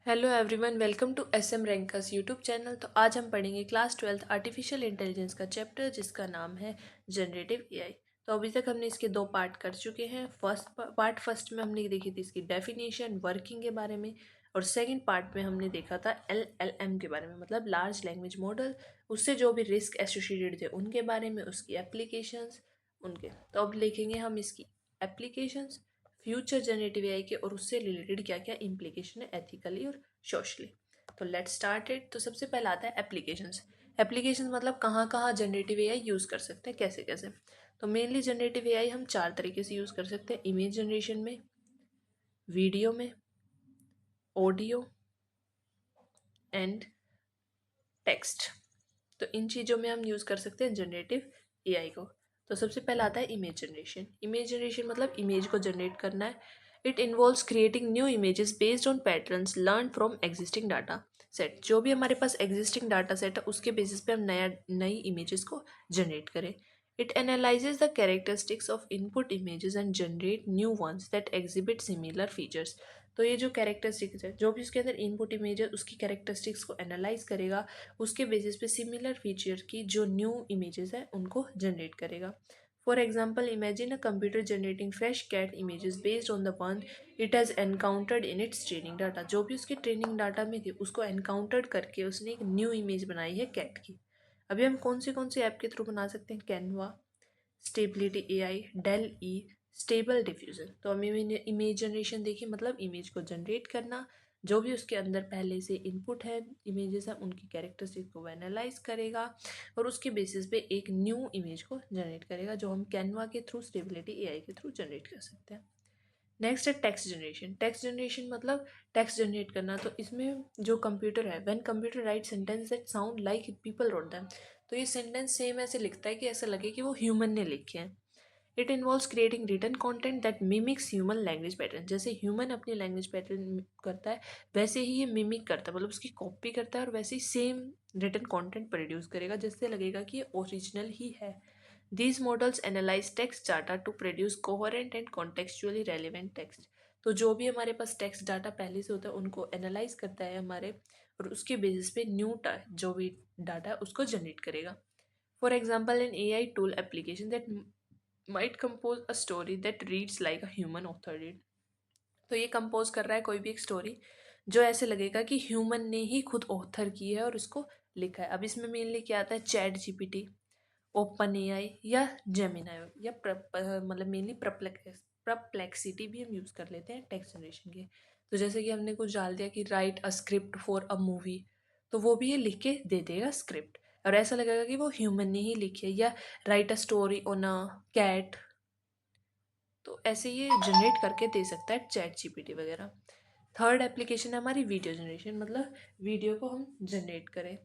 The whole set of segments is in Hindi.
Hello everyone, welcome to SM rankers YouTube channel. तो आज हम पढ़ेंगे क्लास 12th आर्टिफिशियल इंटेलिजेंस का चैप्टर जिसका नाम है जनरेटिव एआई। तो अभी तक हमने इसके दो पार्ट कर चुके हैं। फर्स्ट में हमने देखी थी इसकी डेफिनेशन, वर्किंग के बारे में, और सेकंड पार्ट में हमने देखा था एलएलएम के बारे में, मतलब लार्ज लैंग्वेज मॉडल। उससे जो भी रिस्क एसोसिएटेड थे उनके बारे में, उसकी एप्लीकेशंस उनके। तो अब लिखेंगे हम इसकी एप्लीकेशंस, फ्यूचर जनरेटिव एआई के, और उससे रिलेटेड क्या क्या इम्प्लीकेशन है एथिकली और सोशली। तो लेट्स स्टार्ट इट। तो सबसे पहला आता है एप्लीकेशंस। एप्लीकेशंस मतलब कहाँ कहाँ जनरेटिव एआई यूज़ कर सकते हैं, कैसे कैसे। तो मेनली जनरेटिव एआई हम चार तरीके से यूज़ कर सकते हैं: इमेज जनरेशन में, वीडियो में, ऑडियो एंड टेक्स्ट। तो इन चीज़ों में हम यूज़ कर सकते हैं जनरेटिव एआई को। तो सबसे पहला आता है इमेज जनरेशन। इमेज जनरेशन मतलब इमेज को जनरेट करना है। It involves creating new images based on patterns learn from existing data set. जो भी हमारे पास एग्जिस्टिंग डाटा सेट है उसके बेसिस पे हम नई इमेजेस को जनरेट करें। It analyses the characteristics of input images and generate new ones that exhibit similar features. तो ये जो कैरेक्टरिस्टिक्स है, जो भी उसके अंदर इनपुट इमेज है उसकी कैरेक्टरिस्टिक्स को एनालाइज करेगा, उसके बेसिस पे सिमिलर फीचर की जो न्यू इमेजेस है उनको जनरेट करेगा। For example, imagine a computer generating fresh cat images based on the one it has encountered in its training data. जो भी उसके ट्रेनिंग डाटा में थी उसको एनकाउंटर्ड करके उसने एक न्यू इमेज बनाई है कैट की। अभी हम कौन से ऐप के थ्रू बना सकते हैं? Canva, stability AI, Dall E, stable diffusion. तो हमें इमेज जनरेशन देखिए, मतलब इमेज को जनरेट करना, जो भी उसके अंदर पहले से इनपुट है, इमेजेस है, उनकी कैरेक्टरिस्टिक को एनालाइज करेगा और उसके बेसिस पे एक न्यू इमेज को जनरेट करेगा, जो हम कैनवा के थ्रू, स्टेबिलिटी एआई के थ्रू जनरेट कर सकते हैं। नेक्स्ट है टेक्स्ट जनरेशन। टेक्स्ट जनरेशन मतलब टेक्स्ट जनरेट करना। तो इसमें जो कंप्यूटर है, when computer write sentence that sound like people wrote them, तो ये सेंटेंस सेम ऐसे लिखता है कि ऐसा लगे कि वो ह्यूमन ने लिखे हैं। It involves creating written content that mimics human language pattern. जैसे ह्यूमन अपनी लैंग्वेज पैटर्न करता है वैसे ही ये मिमिक करता है, मतलब उसकी कॉपी करता है और वैसे ही सेम रिटन कंटेंट प्रोड्यूस करेगा, जिससे लगेगा कि ये ओरिजिनल ही है। These models analyze text data to produce coherent and contextually relevant text। तो जो भी हमारे पास टेक्स्ट डाटा पहले से होता है उनको एनालाइज करता है हमारे, और उसके बेसिस पे न्यू जो भी डाटा है उसको जनरेट करेगा। For example, an A I tool application that might compose a story that reads like a human author did. तो ये कंपोज कर रहा है कोई भी एक स्टोरी जो ऐसे लगेगा कि ह्यूमन ने ही खुद ऑथर की है और उसको लिखा है। अब इसमें मेनली क्या आता है? चैट जीपीटी, ओपन एआई या जेमिनाई, या मतलब मेनली प्रप्लेक्सिटी भी हम यूज़ कर लेते हैं टेक्स्ट जनरेशन के। तो जैसे कि हमने कुछ डाल दिया कि right a script for a movie, तो वो भी ये लिख के दे देगा स्क्रिप्ट, और ऐसा लगेगा कि वो ह्यूमन ने ही लिखी है। या write a story on a cat, तो ऐसे ये जनरेट करके दे सकता है चैट जीपीटी वगैरह। थर्ड एप्लीकेशन है हमारी वीडियो जनरेशन, मतलब वीडियो को हम जनरेट करें।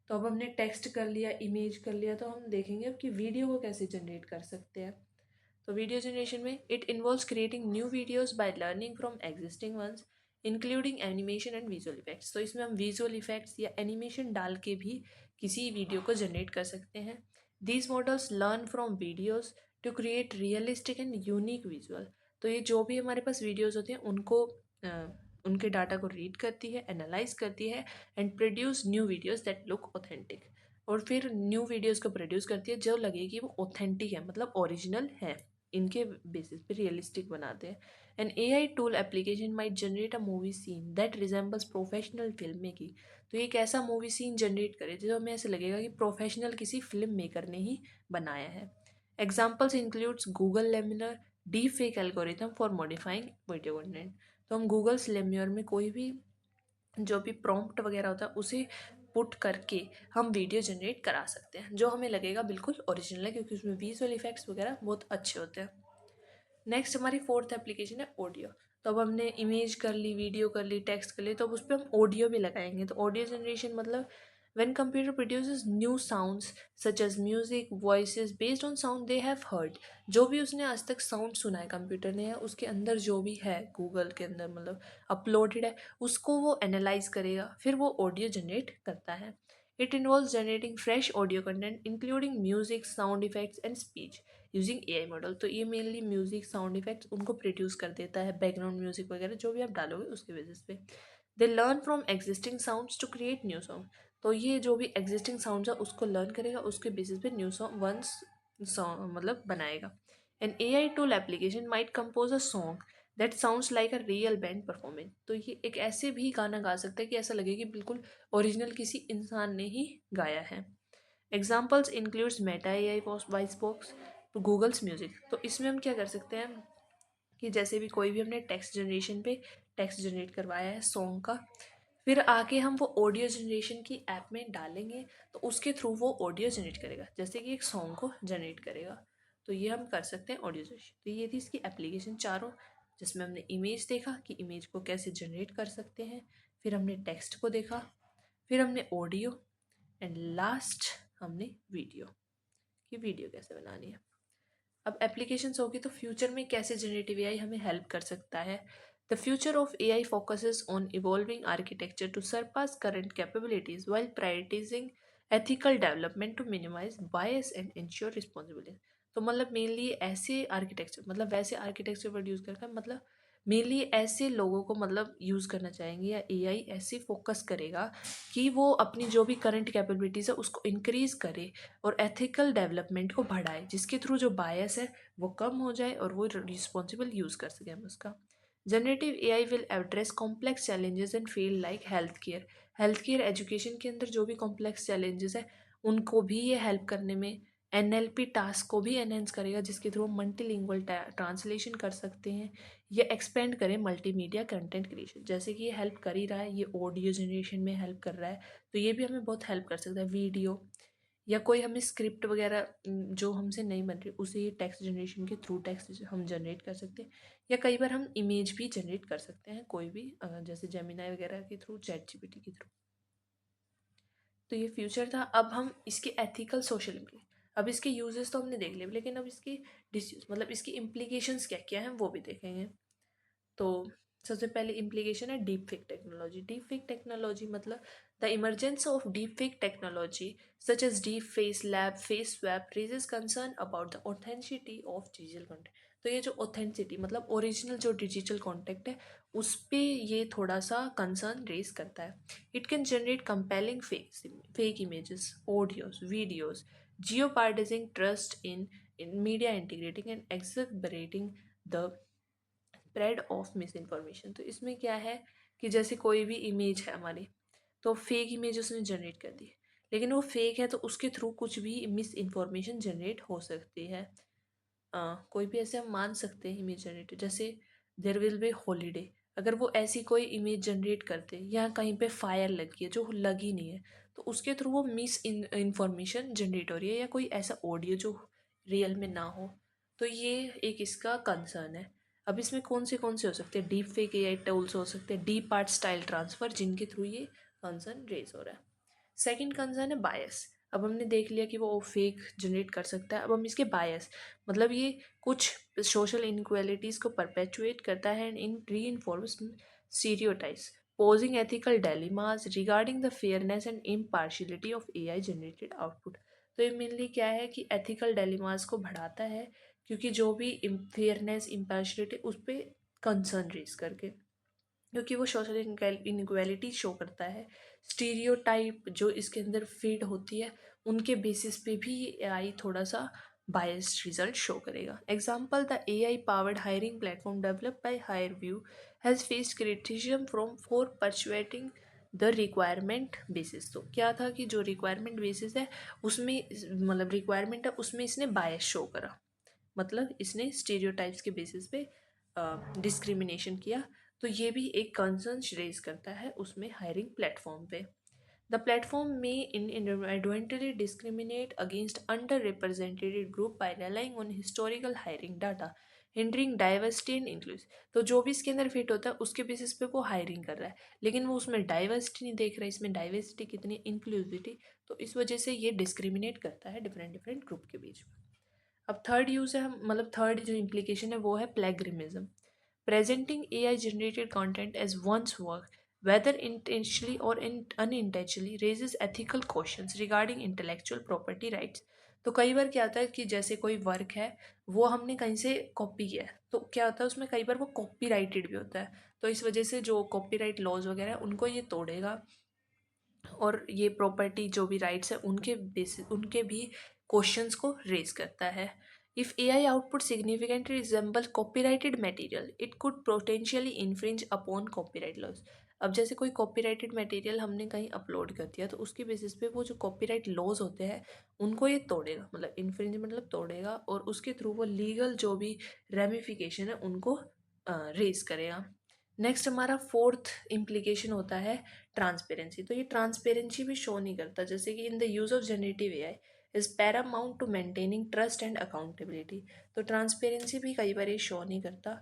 तो अब हमने टेक्स्ट कर लिया, इमेज कर लिया, तो हम देखेंगे अब कि वीडियो को कैसे जनरेट कर सकते हैं। तो वीडियो जनरेशन में it involves creating new videos by learning from existing ones including animation and visual effects. तो इसमें हम विजुअल इफेक्ट्स या एनिमेशन डाल के भी किसी वीडियो को जनरेट कर सकते हैं। These models learn from videos to create realistic and unique visual. तो ये जो भी हमारे पास वीडियोज़ होते हैं उनको उनके डाटा को रीड करती है, एनालाइज करती है, and produce new videos that look authentic. और फिर न्यू वीडियोज़ को प्रोड्यूस करती है जो लगे कि वो ऑथेंटिक है, मतलब ओरिजिनल है, इनके बेसिस पे रियलिस्टिक बनाते हैं। An A I tool application might generate a movie scene that resembles professional film making. तो ये एक ऐसा मूवी सीन जनरेट करे जो हमें ऐसे लगेगा कि प्रोफेशनल किसी फिल्म मेकर ने ही बनाया है। Examples includes Google laminar deep fake algorithm for modifying video content. तो हम गूगल लेमिनर में कोई भी जो भी प्रॉम्प्ट वगैरह होता है उसे पुट करके हम वीडियो जनरेट करा सकते हैं, जो हमें लगेगा बिल्कुल ओरिजिनल है, क्योंकि उसमें विजुअल इफेक्ट्स वगैरह बहुत अच्छे होते हैं। नेक्स्ट हमारी फोर्थ एप्लीकेशन है ऑडियो। तो अब हमने इमेज कर ली, वीडियो कर ली, टेक्स्ट कर ली, तो अब उस पर हम ऑडियो भी लगाएंगे। तो ऑडियो जनरेशन मतलब when computer produces new sounds such as music voices based on sound they have heard। जो भी उसने आज तक साउंड सुना है कंप्यूटर ने, या उसके अंदर जो भी है गूगल के अंदर मतलब अपलोडेड है, उसको वो एनालाइज करेगा, फिर वो ऑडियो जनरेट करता है। It involves generating fresh audio content including music, sound effects and speech using AI model. तो ये मेनली म्यूजिक, साउंड इफेक्ट्स उनको प्रोड्यूस कर देता है, बैकग्राउंड म्यूजिक वगैरह जो भी आप डालोगे उसके बेसिस पे। They learn from existing sounds to create new sound. तो ये जो भी एग्जिस्टिंग साउंड्स है उसको लर्न करेगा, उसके बेसिस पे न्यू सॉन्ग वंस सॉन्ग मतलब बनाएगा। An AI tool application might compose a song that sounds like a real band performance. तो ये एक ऐसे भी गाना गा सकता है कि ऐसा लगे कि बिल्कुल ओरिजिनल किसी इंसान ने ही गाया है। Examples includes Meta AI voice box, Google's music. तो इसमें हम क्या कर सकते हैं कि जैसे भी कोई भी हमने टेक्स्ट जनरेशन पे टेक्स्ट जनरेट करवाया है सॉन्ग का, फिर आके हम वो ऑडियो जनरेशन की ऐप में डालेंगे तो उसके थ्रू वो ऑडियो जनरेट करेगा, जैसे कि एक सॉन्ग को जनरेट करेगा। तो ये हम कर सकते हैं ऑडियो जनरेशन। तो ये थी इसकी एप्लीकेशन चारों, जिसमें हमने इमेज देखा कि इमेज को कैसे जनरेट कर सकते हैं, फिर हमने टेक्स्ट को देखा, फिर हमने ऑडियो, एंड लास्ट हमने वीडियो, कि वीडियो कैसे बनानी है। अब एप्लीकेशंस होगी तो फ्यूचर में कैसे जनरेटिव एआई हमें हेल्प कर सकता है। The future of AI focuses on evolving architecture to surpass current capabilities while prioritising ethical development to minimise bias and ensure responsibility. तो मतलब मेनली ऐसे आर्किटेक्चर, मतलब वैसे आर्किटेक्चर वर्ड यूज़ करता है, मतलब मेनली ऐसे लोगों को मतलब यूज़ करना चाहेंगे, या एआई ऐसे फोकस करेगा कि वो अपनी जो भी करंट कैपेबिलिटीज़ है उसको इंक्रीज़ करे और एथिकल डेवलपमेंट को बढ़ाए, जिसके थ्रू जो बायस है वो कम हो जाए और वो रिस्पॉन्सिबल यूज़ कर सकें हम उसका। Generative AI will address complex challenges and field like health care education के अंदर जो भी कॉम्प्लेक्स चैलेंजेस है उनको भी ये हेल्प करने में, NLP टास्क को भी एनहेंस करेगा, जिसके थ्रू हम मल्टीलिंगुअल ट्रांसलेशन कर सकते हैं, ये एक्सपेंड करें मल्टीमीडिया कंटेंट क्रिएशन, जैसे कि ये हेल्प कर ही रहा है, ये ऑडियो जनरेशन में हेल्प कर रहा है, तो ये भी हमें बहुत हेल्प कर सकता है। वीडियो या कोई हमें स्क्रिप्ट वगैरह जो हमसे नहीं बन रही उसे ये टेक्स्ट जनरेशन के थ्रू टेक्स्ट हम जनरेट कर सकते हैं, या कई बार हम इमेज भी जनरेट कर सकते हैं कोई भी, जैसे जेमिनाई वगैरह के थ्रू, ChatGPT के थ्रू। तो ये फ्यूचर था। अब हम इसके एथिकल सोशल इम्प्ली, अब इसके यूजेस तो हमने देख लिए, लेकिन अब इसकी डिसयूज मतलब इसकी इम्प्लीकेशंस क्या क्या हैं वो भी देखेंगे। तो सबसे पहले इम्प्लीकेशन है deep fake technology. Deep fake technology मतलब the emergence of deep fake technology such as deep face lab face swap raises concern about the authenticity of digital content. तो ये जो ऑथेंटिसिटी मतलब ओरिजिनल जो डिजिटल कॉन्टेंट है उस पर ये थोड़ा सा कंसर्न रेज करता है। It can generate compelling fake images, audios, videos, jeopardizing trust in media, integrating and exacerbating the spread of misinformation. तो इसमें क्या है कि जैसे कोई भी इमेज है हमारी, तो फेक इमेज उसने जनरेट कर दी, लेकिन वो फेक है तो उसके थ्रू कुछ भी मिस इन्फॉर्मेशन जनरेट हो सकती है। कोई भी ऐसे हम मान सकते हैं इमेज जनरेटर, जैसे देर विल बी हॉलीडे, अगर वो ऐसी कोई इमेज जनरेट करते या कहीं पे फायर लगी है जो लगी नहीं है, तो उसके थ्रू वो मिस इन्फॉर्मेशन जनरेट हो रही है, या कोई ऐसा ऑडियो जो रियल में ना हो। तो ये एक इसका कंसर्न है। अब इसमें कौन से हो सकते हैं, डीप फेक AI टूल्स हो सकते हैं, डीप आर्ट स्टाइल ट्रांसफ़र, जिनके थ्रू ये कंसर्न रेज हो रहा है। सेकंड कंसर्न है बायस। अब हमने देख लिया कि वो फेक जनरेट कर सकता है, अब हम इसके बायस मतलब ये कुछ सोशल इनक्वालिटीज़ को परपेचुएट करता है एंड इन री enforce stereotypes posing ethical dilemmas regarding the fairness and impartiality of AI generated output। तो ये मेनली क्या है कि ethical dilemmas को बढ़ाता है, क्योंकि जो भी फेयरनेस इम्पार्शलिटी उस पर कंसर्न रेज करके, क्योंकि वो सोशल इनक्वालिटी शो करता है, स्टीरियोटाइप जो इसके अंदर फीड होती है उनके बेसिस पे भी AI थोड़ा सा बायस्ड रिजल्ट शो करेगा। Example, the AI powered hiring platform developed by HireVue has faced criticism from for perpetuating the requirement basis. तो क्या था कि जो रिक्वायरमेंट बेसिस है उसमें मतलब रिक्वायरमेंट है उसमें इसने बायस शो करा, मतलब इसने स्टीरियोटाइप्स के बेसिस पे डिस्क्रिमिनेशन किया। तो ये भी एक कंसर्न रेज करता है उसमें हायरिंग प्लेटफॉर्म पे। द प्लेटफॉर्म में inadvertently discriminate against underrepresented group by relying on historical hiring data, hindering diversity and inclusion। तो जो भी इसके अंदर फिट होता है उसके बेसिस पे वो हायरिंग कर रहा है, लेकिन वो उसमें डाइवर्सिटी नहीं देख रहा है, इसमें डाइवर्सिटी कितनी, इंक्लूसिविटी, तो इस वजह से ये डिस्क्रिमिनेट करता है डिफरेंट डिफरेंट ग्रुप के बीच में। अब थर्ड यूज़ है, हम मतलब थर्ड जो इम्प्लीकेशन है वो है plagiarism. Presenting AI generated content as ones work whether intentionally or unintentionally raises ethical questions regarding intellectual property rights। तो कई बार क्या होता है कि जैसे कोई वर्क है वो हमने कहीं से कॉपी किया है, तो क्या होता है उसमें कई बार वो कॉपीराइटेड भी होता है, तो इस वजह से जो कॉपीराइट लॉज वगैरह है उनको ये तोड़ेगा, और ये प्रॉपर्टी जो भी राइट्स है उनके बेसिस उनके भी क्वेश्चंस को रेज करता है। If AI output significantly resemble copyrighted material it could potentially infringe upon copyright laws. अब जैसे कोई कॉपीराइटेड मटेरियल हमने कहीं अपलोड कर दिया तो उसके बेसिस पे वो जो कॉपीराइट लॉज होते हैं उनको ये तोड़ेगा, मतलब इन्फ्रिंज मतलब तोड़ेगा, और उसके थ्रू वो लीगल जो भी रेमिफिकेशन है उनको रेज करेगा। नेक्स्ट हमारा फोर्थ इम्प्लीकेशन होता है ट्रांसपेरेंसी। तो ये ट्रांसपेरेंसी भी शो नहीं करता, जैसे कि in the use of generative AI is paramount to maintaining trust and accountability. तो ट्रांसपेरेंसी भी कई बार ये शो नहीं करता।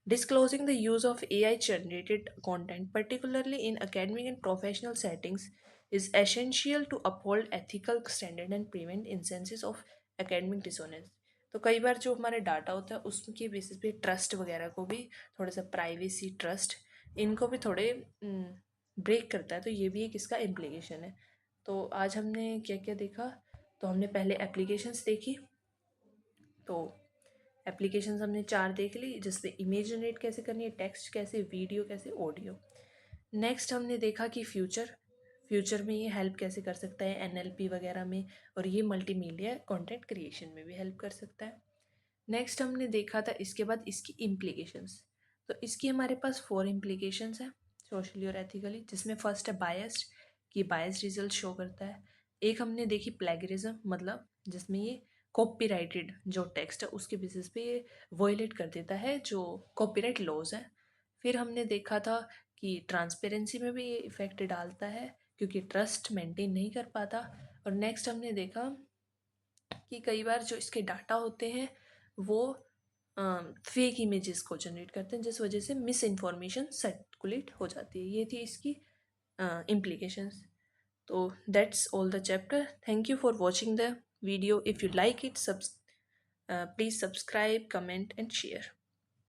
Disclosing the use of AI generated content particularly in academic and professional settings is essential to uphold ethical standard and prevent instances of academic dissonance. तो कई बार जो हमारे डाटा होता है उसके बेसिस पे ट्रस्ट वगैरह को भी, थोड़ा सा प्राइवेसी ट्रस्ट, इनको भी थोड़े ब्रेक करता है। तो ये भी एक इसका इम्प्लीकेशन है। तो आज हमने क्या क्या देखा, तो हमने पहले एप्लीकेशंस देखी। तो एप्लीकेशंस हमने 4 देख ली, जिसमें इमेज जनरेट कैसे करनी है, टेक्स्ट कैसे, वीडियो कैसे, ऑडियो। नेक्स्ट हमने देखा कि फ्यूचर में ये हेल्प कैसे कर सकता है एनएलपी वगैरह में, और ये मल्टीमीडिया कंटेंट क्रिएशन में भी हेल्प कर सकता है। नेक्स्ट हमने देखा था इसके बाद इसकी इम्प्लीकेशंस। तो इसकी हमारे पास 4 इम्प्लीकेशंस हैं सोशली और एथिकली, जिसमें फर्स्ट है बायस्ड, कि बायस्ड रिजल्ट शो करता है। एक हमने देखी प्लेगरिज्म, मतलब जिसमें ये कॉपीराइटेड जो टेक्स्ट है उसके बेसिस पे ये वॉयलेट कर देता है जो कॉपीराइट लॉज हैं। फिर हमने देखा था कि ट्रांसपेरेंसी में भी ये इफ़ेक्ट डालता है क्योंकि ट्रस्ट मेंटेन नहीं कर पाता। और नेक्स्ट हमने देखा कि कई बार जो इसके डाटा होते हैं वो फेक इमेजेस को जनरेट करते हैं, जिस वजह से मिस इन्फॉर्मेशन सर्कुलेट हो जाती है। ये थी इसकी इम्प्लीकेशंस। तो that's all the chapter. Thank you for watching the video. If you like it, please subscribe, comment and share.